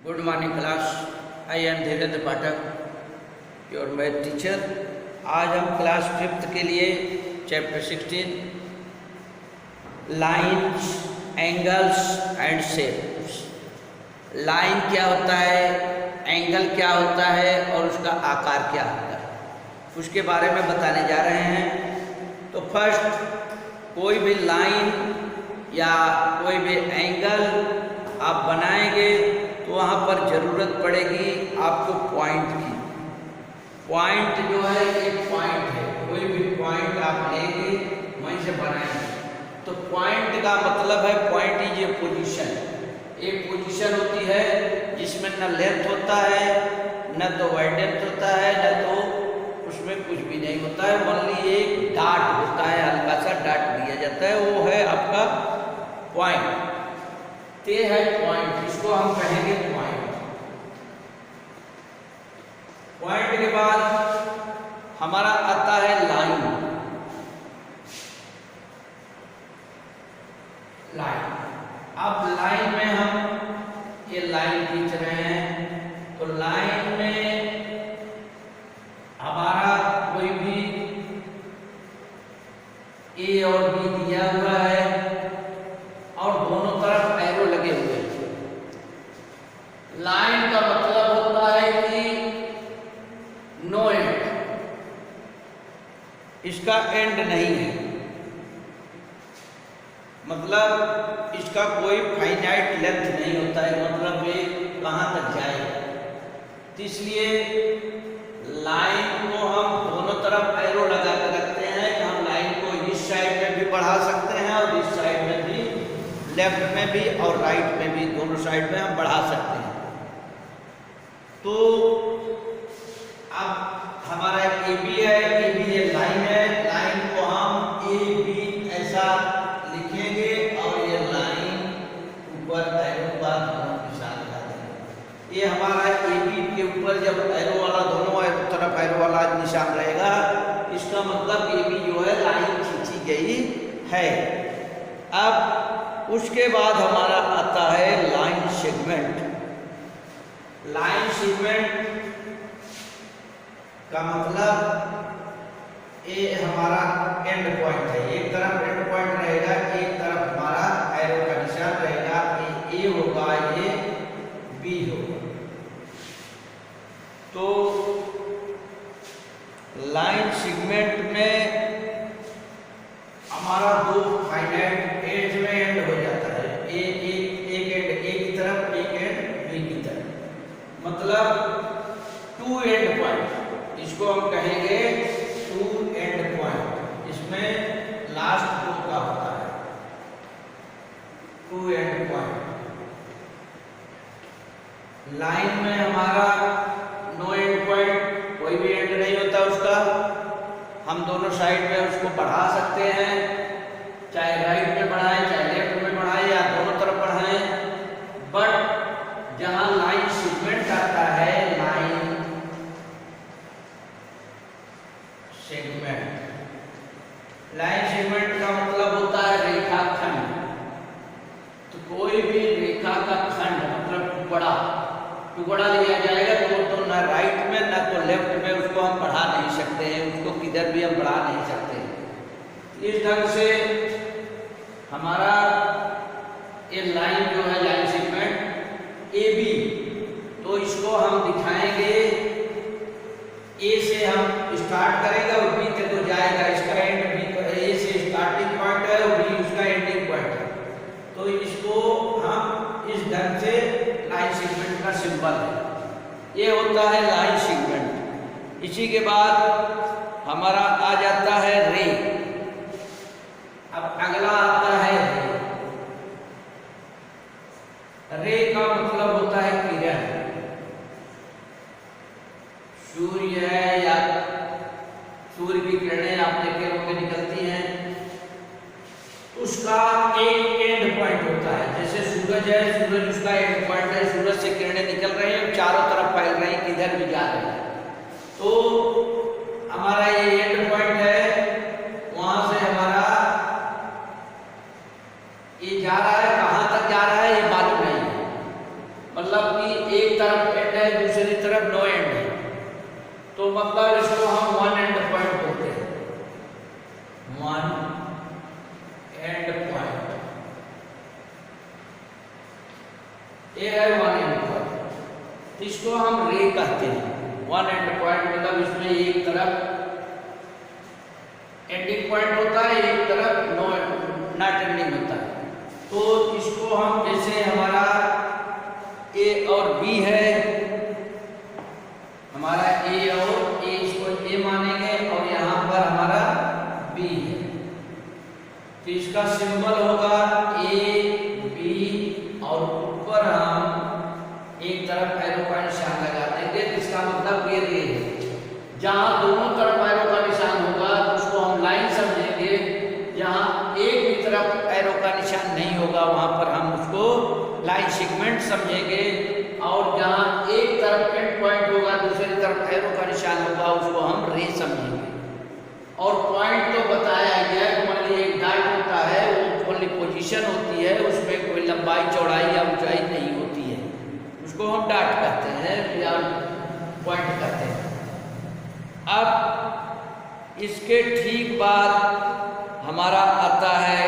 Good morning class. I am Dhirendra Pathak, your math teacher. आज हम class 5th के लिए chapter 16 lines, angles and shapes. Line क्या होता है, एंगल क्या होता है और उसका आकार क्या होता है, उसके बारे में बताने जा रहे हैं। तो फर्स्ट, कोई भी लाइन या कोई भी एंगल आप बनाएंगे तो वहाँ पर ज़रूरत पड़ेगी आपको पॉइंट की। पॉइंट जो है एक पॉइंट है, कोई भी पॉइंट आप लेंगे वहीं से बनाएंगे। तो पॉइंट का मतलब है पॉइंट इज ए पोजीशन। एक पोजीशन होती है जिसमें न लेंथ होता है, न तो वाइडेंथ होता है, न तो उसमें कुछ भी नहीं होता है। ओनली एक डाट होता है, हल्का सा डाट दिया जाता है, वो है आपका पॉइंट। ते है पॉइंट, इसको हम कहेंगे पॉइंट। पॉइंट के बाद हमारा आता है लाइन। लाइन, अब लाइन में हम ये लाइन खींच रहे हैं, तो लाइन में हमारा कोई भी ए और बी दिया हुआ है और दोनों तरफ एरो लगे हुए हैं। लाइन का मतलब होता है कि नो एंड, इसका एंड नहीं है, मतलब इसका कोई फाइनाइट लेंथ नहीं होता है, मतलब ये कहाँ तक जाएगा। तो इसलिए लाइन को हम दोनों तरफ एरो लगा कर रखते हैं कि हम लाइन को इस साइड में भी बढ़ा सकते हैं और इस साइड में भी, लेफ्ट में भी और राइट में भी, दोनों साइड में हम बढ़ा सकते हैं। तो अब हमारा ए बी है, ए बी ये लाइन है, लाइन को हम ए बी ऐसा लिखेंगे और ये लाइन ऊपर एरो का दोनों के साथ लगा देंगे। ये हमारा ए बी के ऊपर जब एरो वाला, दोनों तरफ एरो वाला निशान रहेगा, इसका मतलब ए बी जो है लाइन खींची गई है। अब उसके बाद हमारा आता है लाइन सेगमेंट। लाइन सेगमेंट का मतलब ये हमारा एंड पॉइंट है। एक तरफ एंड पॉइंट रहेगा, एक तरफ हमारा एरो का निशान रहेगा। ये ए होगा, ये बी होगा। तो लाइन सेगमेंट में हमारा दो फाइनाइट एज में एंड हो जाता है। एक एंड ए की तरफ, एक एंड बी की तरफ, मतलब टू एंड पॉइंट। इसको हम कहेंगे टू एंड पॉइंट। इसमें लास्ट टू का होता है टू एंड पॉइंट। लाइन में हमारा नो एंड पॉइंट, कोई भी एंड नहीं होता उसका। हम दोनों साइड में उसको बढ़ा सकते हैं, चाहे राइट में बढ़ाएं, चाहे लेफ्ट में बढ़ाएं, या दोनों तरफ बढ़ाएं। बट जहां लाइन सेगमेंट आता है, लाइन सेगमेंट, लाइन सेगमेंट का मतलब होता है रेखाखंड। तो कोई भी रेखा का खंड मतलब टुकड़ा लिया जाएगा, तो ना राइट में ना तो लेफ्ट में उसको हम बढ़ा नहीं सकते हैं, उसको किधर भी हम बढ़ा नहीं सकते। इस ढंग से हमारा ये लाइन जो है, लाइन सेगमेंट ए बी, तो इसको हम दिखाएंगे। ए से हम स्टार्ट करेंगे और बी तक तो जाएगा, इसका एंड बी, ए से स्टार्टिंग पॉइंट है और बी उसका एंडिंग पॉइंट है। तो इसको हम इस ढंग से लाइन सेगमेंट का सिंबल है, ये होता है लाइन सेगमेंट। इसी के बाद हमारा आ जाता है रे। अब अगला आता है रे। रे का मतलब होता है किरण। सूर्य है या सूर्य की किरणें आप देखे होंगे निकलती हैं, उसका एक एंड पॉइंट होता है। जैसे सूरज है, सूरज उसका एंड पॉइंट है, सूरज से किरणें निकल रही हैं, चारों तरफ फैल रही हैं, किधर भी जा रही हैं। तो हमारा ये एंड पॉइंट है, वहां से हमारा एक तरफ एंड है, दूसरी तरफ नो एंड है, तो मतलब इसको हम वन एंड पॉइंट बोलते हैं, वन एंड पॉइंट। ये है वन एंड पॉइंट, इसको हम रे कहते हैं। वन एंड पॉइंट मतलब इसमें एक तरफ एंडिंग पॉइंट होता है, एक तरफ नॉट एंडिंग होता है। तो इसको हम जैसे हमारा ए और बी है, हमारा ए और ए, इसको ए मानेंगे और यहाँ पर हमारा बी है, तो इसका सिंबल होगा ए बी और ऊपर हम एक तरफ एरो का निशान लगा देंगे, तो इसका मतलब ये रे है। जहाँ दोनों तरफ एरो का निशान होगा तो उसको हम लाइन समझेंगे, जहाँ एक भी तरफ एरो का निशान नहीं होगा वहाँ पर हम उसको लाइन सेगमेंट समझेंगे, और जहाँ एक तरफ एंड पॉइंट होगा दूसरी तरफ एरो का निशान होगा उसको हम रे समझेंगे। और पॉइंट तो बताया गया है, मान लीजिए एक डाट होता है, वो ओनली पोजीशन होती है, उसमें कोई लंबाई चौड़ाई या ऊंचाई नहीं होती है, उसको हम डाट कहते हैं या पॉइंट कहते हैं। अब इसके ठीक बाद हमारा आता है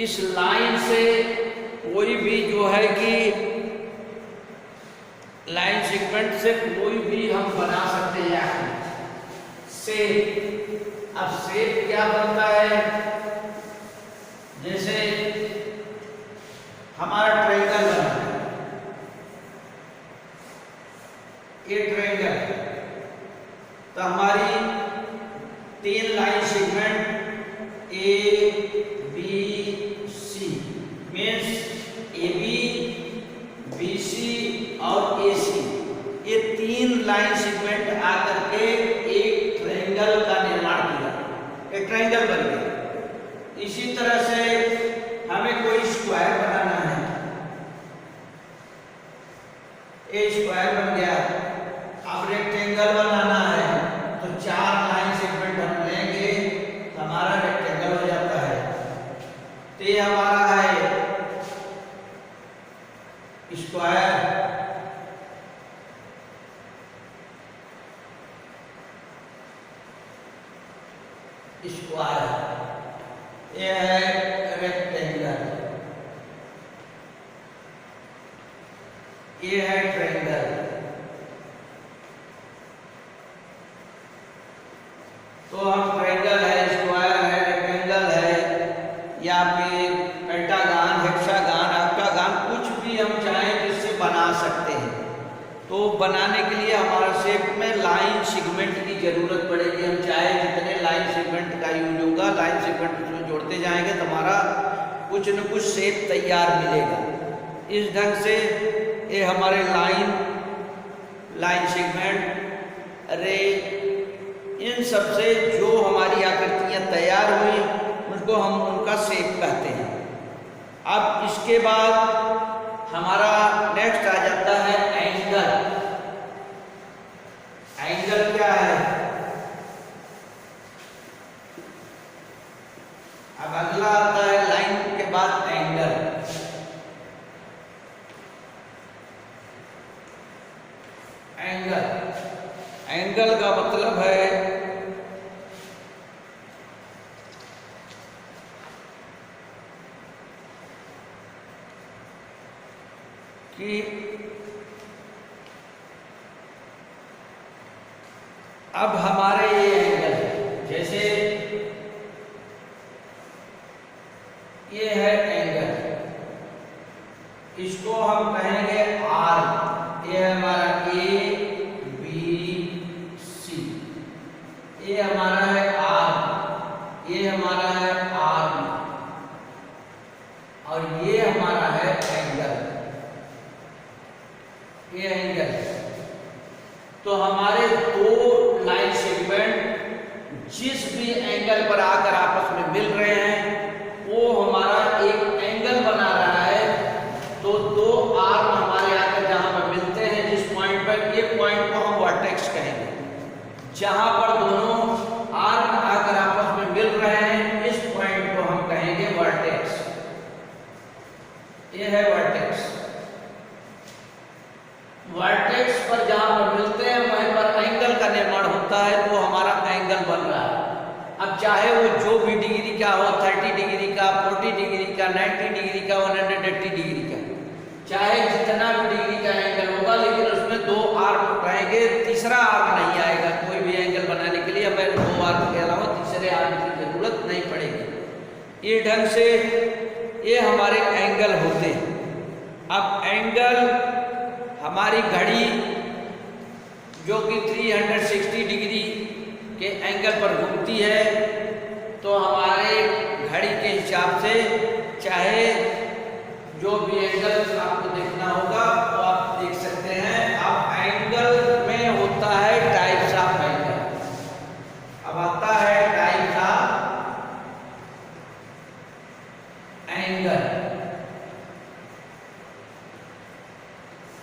इस लाइन से कोई भी जो है कि लाइन सेगमेंट से कोई भी हम बना सकते हैं शेप। अब शेप क्या बनता है, जैसे हमारा ट्रायंगल बना है, ये ट्रायंगल, तो हमारी तीन line segment A B C means A B B C और ए सी, ये तीन लाइन सेगमेंट आकर के एक ट्रायंगल का निर्माण किया, एक ट्रायंगल बन गया। इसी तरह से हमें कोई स्क्वायर बनाना है, ये स्क्वायर बन गया। अब रेक्टेंगल बनाना है तो चार लाइन सेगमेंट हम लेंगे तो हमारा रेक्टेंगल हो जाता है। तो ये हमारा है स्क्वायर, स्क्वायर, ये है रेक्टेंगल, ये है ट्रायंगल। तो हम ट्रायंगल है, स्क्वायर है, रेक्टेंगल है, या फिर पेंटागन, हेक्सागन, ऑक्टागन, कुछ भी हम चाहें इससे बना सकते हैं। तो बनाने के लिए हमारा शेप में लाइन सेगमेंट की जरूरत पड़ेगी। हम चाहे जितने लाइन सेगमेंट का यूज होगा, लाइन सेगमेंट उसमें जोड़ते जाएंगे तो हमारा कुछ न कुछ शेप तैयार मिलेगा। इस ढंग से ये हमारे लाइन सेगमेंट, रे, इन सब से जो हमारी आकृतियाँ तैयार हुई उसको हम उनका शेप कहते हैं। अब इसके बाद हमारा नेक्स्ट आ जाता है एंगल। एंगल क्या है? अब अगला आता है लाइन के बाद एंगल। एंगल का मतलब है कि अब हमारे ये एंगल, जैसे ये है एंगल, इसको हम कहेंगे आर। ये हमारा ए बी सी, ये हमारा है आर, ये हमारा है आर, और ये हमारा है एंगल, ये एंगल। तो हमारे दो लाइन सेगमेंट जिस भी एंगल पर आकर आपस में मिल रहे हैं वो हमारा एक एंगल बना रहा है। तो दो आर्म हमारे आकर जहां पर मिलते हैं, जिस पॉइंट पर, ये पॉइंट को हम वर्टेक्स कहेंगे। जहां पर दोनों आर्म आकर आपस में मिल रहे हैं, इस पॉइंट को हम कहेंगे वर्टेक्स। ये है वर्टेक्स। वर्टेक्स पर जहां पर मिलते हैं वहीं पर एंगल का निर्माण होता है, तो हमारा एंगल बन रहा है। अब चाहे वो जो भी डिग्री का हो, 30 डिग्री का, 40 डिग्री का, 90 डिग्री का, 180 डिग्री का, चाहे जितना भी डिग्री का एंगल होगा, लेकिन उसमें दो आर्म रहेंगे, तीसरा आर्म नहीं आएगा। कोई भी एंगल बनाने के लिए हमें दो आर्म के अलावा तीसरे आर्म की जरूरत नहीं पड़ेगी। ये ढंग से ये हमारे एंगल होते हैं। अब एंगल हमारी घड़ी जो कि 360 डिग्री के एंगल पर घूमती है, तो हमारे घड़ी के हिसाब से चाहे जो भी एंगल आपको देखना होगा वो आप देख सकते हैं। अब एंगल में होता है टाइप्स ऑफ एंगल। अब आता है टाइप्स ऑफ एंगल।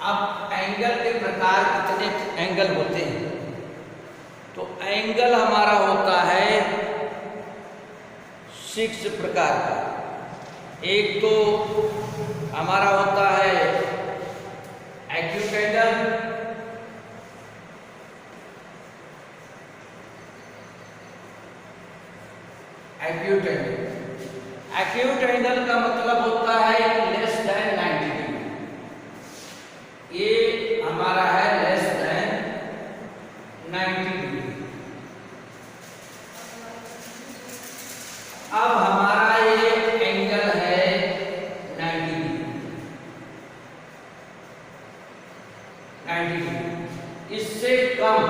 अब एंगल के प्रकार कितने एंगल होते हैं? तो एंगल हमारा होता है 6 प्रकार का। एक तो हमारा होता है acute angle, acute angle. Acute angle का मतलब होता है लेस देन 90 डिग्री। ये हमारा है लेस देन 90 डिग्री। अब हमारा ये एंगल है 90 डिग्री, 90 डिग्री। इससे कम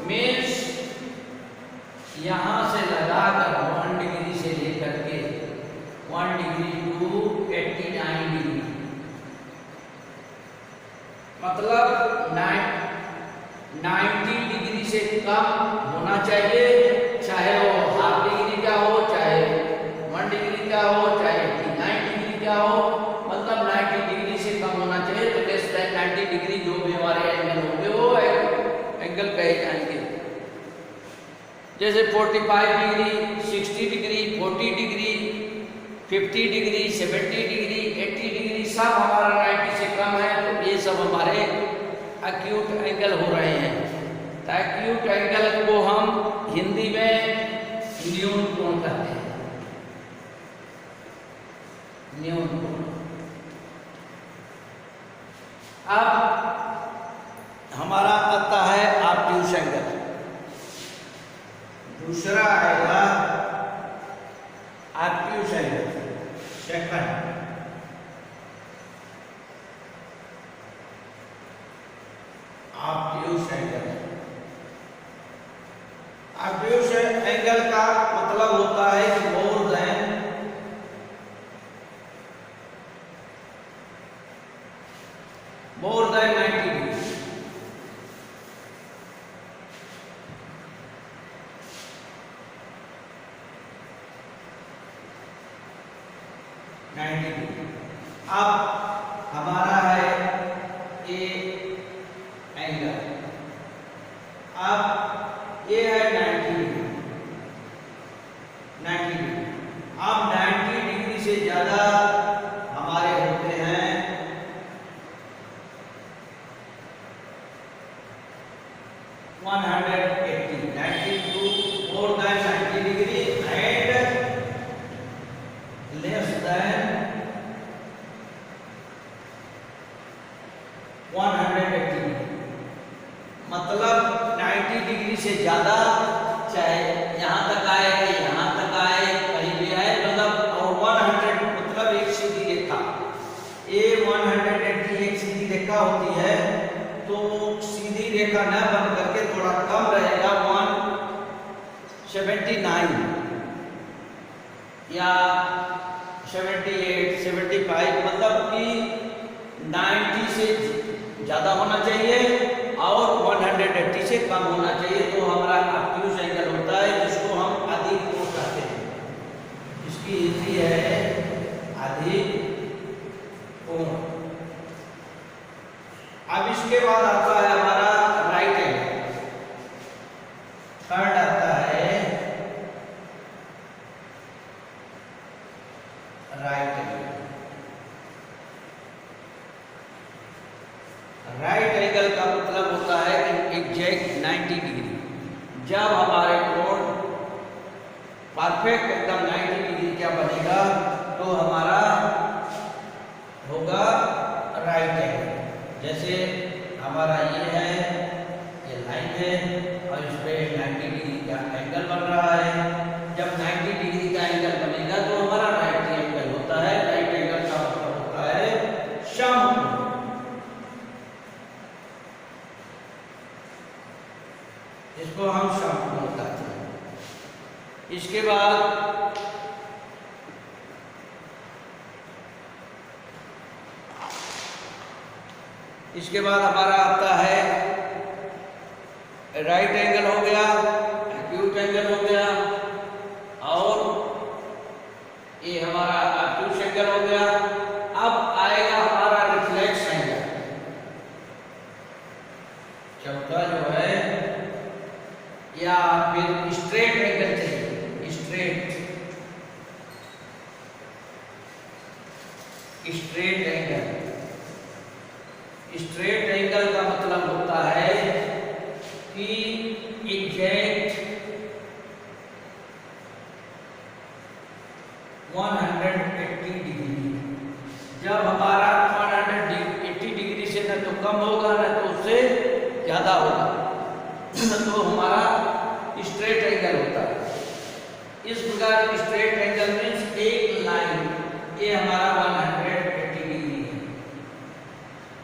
मीन्स यहां से लगाकर 1 डिग्री से लेकर के 1 डिग्री टू 89 डिग्री, मतलब 90 डिग्री से कम होना चाहिए। चाहे वो हाफ डिग्री का हो, चाहे 1 डिग्री का हो, चाहे 89 डिग्री का हो, मतलब 90 डिग्री से कम होना चाहिए। तो लेस देन 90 डिग्री जो भी हमारे एंगल होंगे वो एंगल कहे जाएंगे। जैसे 45 degree, 60 degree, 40 degree, 50 degree, 70 degree, 80 degree, सब हमारा 90 से कम है, तो ये सब हमारे एक्यूट एंगल हो रहे हैं। तो एक्यूट एंगल को हम हिंदी में न्यून कोण कहते हैं, न्यून कोण। अब हमारा आता है ऑब्ट्यूस एंगल। दूसरा आएगा obtuse angle, second. Obtuse angle. Obtuse angle का मतलब होता है कि मोर देन 90 डिग्री। अब हमारा है ये एंगल। अब ये है 90 डिग्री, 90 डिग्री। अब 90 डिग्री से ज्यादा हमारे होते हैं 180, 90 to more than 90 degree and less than 180 degree. मतलब 90 डिग्री से ज्यादा, चाहे यहाँ तक आए, यहाँ तक आए, कहीं भी आए, मतलब और 100 मतलब एक सीधी रेखा। ये 180 एक सीधी रेखा होती है, तो सीधी रेखा न बन करके थोड़ा कम रहेगा, 179 या 78, 75, मतलब कि 90 से ज्यादा होना चाहिए और 180 से कम होना चाहिए। तो हमारा ऑब्ट्यूस एंगल होता है, जिसको हम अधिक कोण कहते हैं। इसकी हिंदी है अधिक कोण। अब इसके बाद आता है हमारा राइट एंगल। थर्ड आता है राइट एंगल। राइट एंगल का मतलब होता है कि एग्जैक्ट 90 डिग्री। जब हमारे कोण परफेक्ट एकदम 90 डिग्री क्या बनेगा, तो हमारा होगा राइट एंगल। जैसे हमारा ये है, ये लाइन है और इस पे 90 डिग्री का एंगल बन रहा है। जब 90 डिग्री का एंगल बनेगा तो हमारा राइट एंगल होता है। राइट एंगल का मतलब होता है समकोण। इसको हम समकोण कहते हैं। इसके बाद हमारा आता है राइट एंगल हो गया, एक्यूट एंगल हो गया, और ये हमारा ऑब्टयूस एंगल हो गया। अब आएगा हमारा रिफ्लेक्स एंगल। चौथा जो है, या फिर स्ट्रेट एंगल चाहिए, स्ट्रेट एंगल। स्ट्रेट एंगल का मतलब होता है कि एग्जैक्ट 180 डिग्री। जब हमारा 180 डिग्री से न तो कम होगा न तो उससे ज्यादा होगा, तो हमारा स्ट्रेट एंगल होता है। इस प्रकार स्ट्रेट एंगल मीन्स एक लाइन, ये हमारा 180 डिग्री है,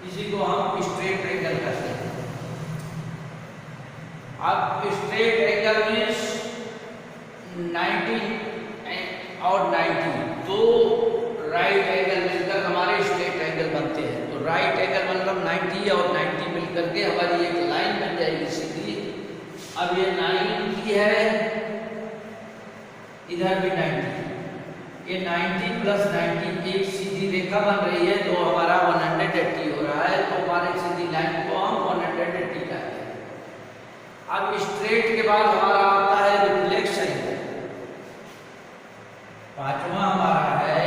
इसी को हम स्ट्रेट एंगल कहते हैं। अब स्ट्रेट एंगल मीन्स 90 और 90 दो राइट एंगल मिलकर हमारे स्ट्रेट एंगल बनते हैं। तो राइट एंगल मतलब 90 और 90 मिलकर के हमारी एक लाइन बन जाएगी सीधी। अब ये 90 है, इधर भी 90, ये 90 प्लस 90 एक सीधी रेखा बन रही है, तो हमारा 180 हो रहा है। तो हमारे सीधी लाइन को हम 180 कहते हैं। अब स्ट्रेट के बाद हमारा आता है रिफ्लेक्स एंगल। पांचवा हमारा है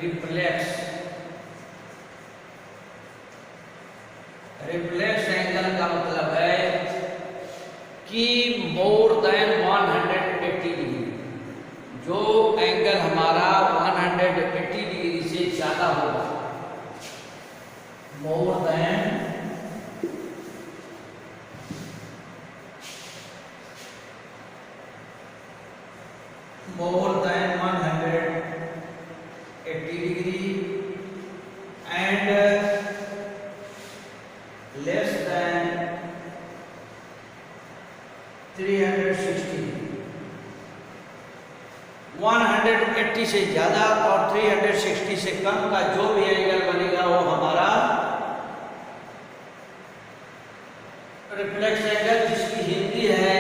रिफ्लेक्स। रिफ्लेक्स एंगल का मतलब है कि मोर देन 180 डिग्री। जो एंगल हमारा 180 डिग्री से ज्यादा होगा, more than 180 degree and less than 360। 180 से ज्यादा और 360 से कम का जो भी एंगल बनेगा वो हमारा रिफ्लेक्स एंगल, जिसकी हिंदी है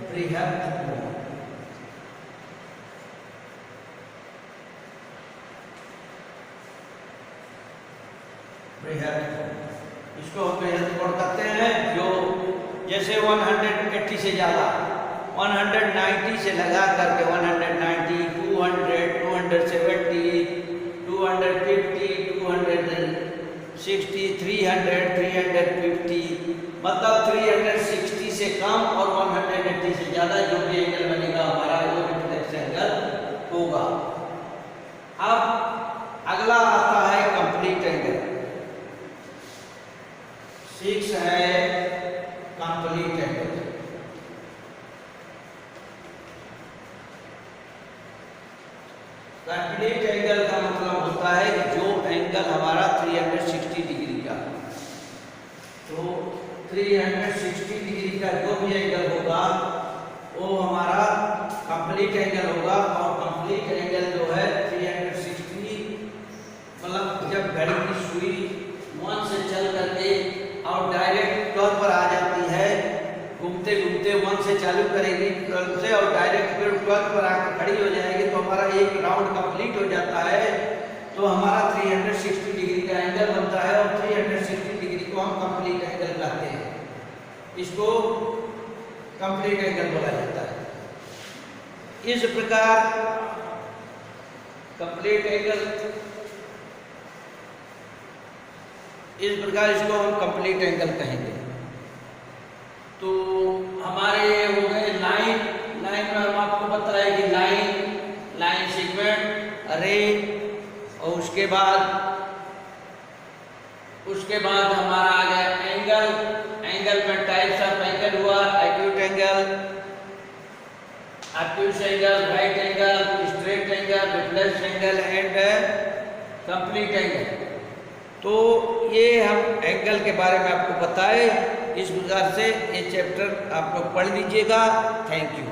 बृहत कोण। इसको हम बृहत कोण कहते हैं। जो जैसे 180 से ज्यादा 190 से लगा करके 190, 200, 270, 250, 260, 300, 350, मतलब 360 से कम और 180 से ज्यादा जो भी एंगल बनेगा हमारा वो रिफ्लेक्स एंगल होगा। अब अगला आता है कंप्लीट एंगल। 6 है कंप्लीट एंगल। कंप्लीट एंगल का मतलब होता है जो एंगल हमारा 360 डिग्री का, तो 360 डिग्री का जो भी एंगल होगा वो हमारा कंप्लीट एंगल होगा। और कंप्लीट एंगल जो है 360, मतलब जब घड़ी की सुई 1 से चल करके और डायरेक्ट 12 पर आ जाती है, घूमते घूमते 1 से चालू करेगी 12 से और डायरेक्ट फिर 12 पर आकर खड़ी हो जाएगी, तो हमारा एक राउंड कंप्लीट हो जाता है। तो हमारा 360 डिग्री का एंगल बनता है और 360 डिग्री को हम कंप्लीट एंगल कहते हैं। इसको कंप्लीट एंगल बोला जाता है। इस प्रकार कंप्लीट एंगल इस प्रकार इसको हम कंप्लीट एंगल कहेंगे। तो हमारे ये हो गए लाइन। लाइन में हम आपको बताया कि लाइन सेगमेंट रे, और उसके बाद हमारा आ गया एंगल। एंगल में टाइप्स ऑफ एंगल हुआ, acute angle, obtuse angle, right angle, straight angle, reflex angle and complete angle. तो ये हम एंगल के बारे में आपको बताए। इस प्रकार से ये चैप्टर आप लोग पढ़ लीजिएगा। Thank you.